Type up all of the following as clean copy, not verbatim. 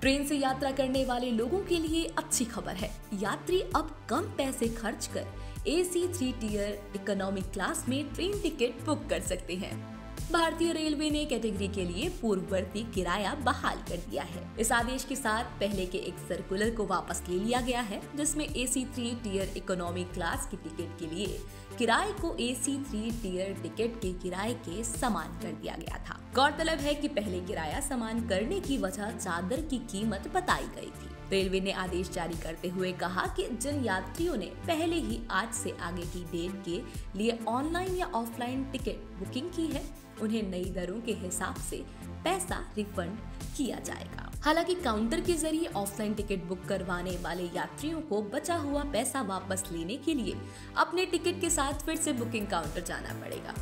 Train से यात्रा करने वाले लोगों के लिए अच्छी खबर है। यात्री अब कम पैसे खर्च कर AC 3 टियर इकोनॉमी क्लास में ट्रेन टिकट बुक कर सकते हैं। भारतीय रेलवे ने कैटेगरी के लिए पूर्ववर्ती किराया बहाल कर दिया है। इस आदेश के साथ पहले के एक सर्कुलर को वापस ले लिया गया है, जिसमें AC 3 टियर इकोनॉमी क्लास की टिकट के लिए किराए को AC 3 टियर टिकट के किराए के समान कर दिया गया था। गौरतलब है कि पहले किराया समान करने की वजह चादर की कीमत बताई गई थी। रेलवे ने आदेश जारी करते हुए कहा कि जिन यात्रियों ने पहले ही आज से आगे की डेट के लिए ऑनलाइन या ऑफलाइन टिकट बुकिंग की है, उन्हें नई दरों के हिसाब से पैसा रिफंड किया जाएगा। हालांकि काउंटर के जरिए ऑफलाइन टिकट बुक करवाने वाले यात्रियों को बचा हुआ पैसा वापस लेने के लिए अपने टिकट के साथ फिर से बुकिंग काउंटर जाना पड़ेगा।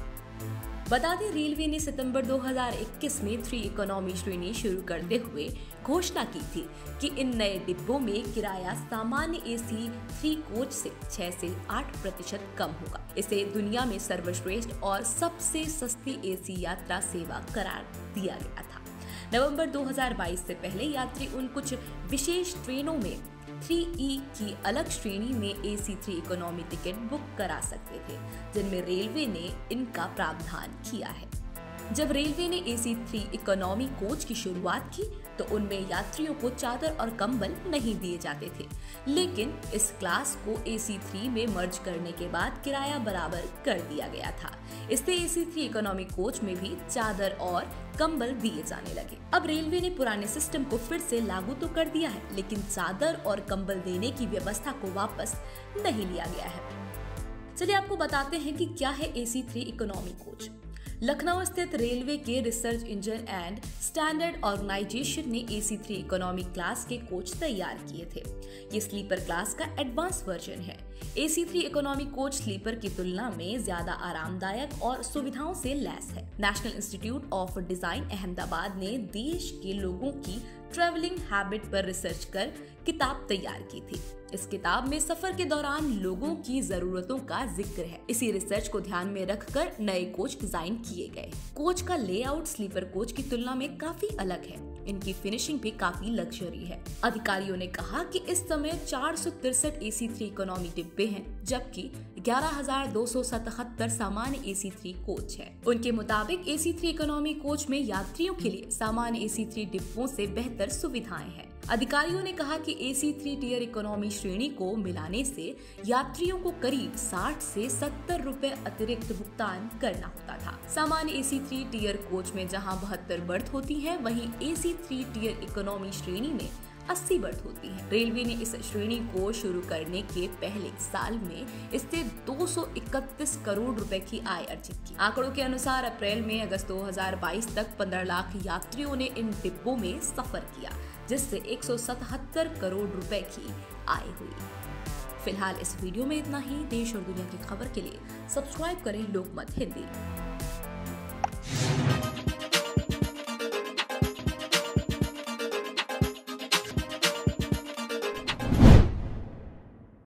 बता दें, रेलवे ने सितंबर 2021 में 3 इकोनॉमी श्रेणी शुरू करते हुए घोषणा की थी कि इन नए डिब्बों में किराया सामान्य AC 3 कोच से 6 से 8% कम होगा। इसे दुनिया में सर्वश्रेष्ठ और सबसे सस्ती AC यात्रा सेवा करार दिया गया था। नवंबर 2022 से पहले यात्री उन कुछ विशेष ट्रेनों में 3E की अलग श्रेणी में AC 3 इकोनॉमी टिकट बुक करा सकते थे, जिनमें रेलवे ने इनका प्रावधान किया है। जब रेलवे ने AC 3 इकोनॉमी कोच की शुरुआत की तो उनमें यात्रियों को चादर और कंबल नहीं दिए जाते थे, लेकिन इस क्लास को AC 3 में मर्ज करने के बाद किराया बराबर कर दिया गया था। इससे AC 3 इकोनॉमी कोच में भी चादर और कंबल दिए जाने लगे। अब रेलवे ने पुराने सिस्टम को फिर से लागू तो कर दिया है, लेकिन चादर और कंबल देने की व्यवस्था को वापस नहीं लिया गया है। चलिए आपको बताते हैं कि क्या है AC 3 इकोनॉमी कोच। लखनऊ स्थित रेलवे के research engine and standard organisation ने AC 3 इकोनॉमी क्लास के कोच तैयार किए थे। ये स्लीपर क्लास का एडवांस वर्जन है। AC 3 इकोनॉमी कोच स्लीपर की तुलना में ज्यादा आरामदायक और सुविधाओं से लैस है। National institute of design Ahmedabad ने देश के लोगों की ट्रैवलिंग हैबिट पर रिसर्च कर किताब तैयार की थी। इस किताब में सफर के दौरान लोगों की जरूरतों का जिक्र है। इसी रिसर्च को ध्यान में रखकर नए कोच डिजाइन किए गए। कोच का लेआउट स्लीपर कोच की तुलना में काफी अलग है। इनकी फिनिशिंग भी काफी लग्जरी है। अधिकारियों ने कहा कि इस समय 463 AC 3 इकोनॉमी डिब्बे हैं, जबकि 11,277 सामान्य AC 3 कोच है। उनके मुताबिक AC 3 इकोनॉमी कोच में यात्रियों के लिए सामान्य AC 3 डिब्बों से बेहतर सुविधाएं हैं। अधिकारियों ने कहा कि AC 3 टियर इकोनॉमी श्रेणी को मिलाने से यात्रियों को करीब 60 से 70 रुपए अतिरिक्त भुगतान करना होता था। सामान्य AC 3 टियर कोच में जहां 72 बर्थ होती हैं, वहीं AC 3 टियर इकोनॉमी श्रेणी में 80 बर्थ होती है। रेलवे ने इस श्रेणी को शुरू करने के पहले साल में इससे 231 करोड़ रुपए की आय अर्जित की। आंकड़ों के अनुसार अप्रैल में अगस्त 2022 तक 15 लाख यात्रियों ने इन डिब्बों में सफर किया, जिससे 177 करोड़ रुपए की आय हुई। फिलहाल इस वीडियो में इतना ही। देश और दुनिया की खबर के लिए सब्सक्राइब करें लोकमत हिंदी।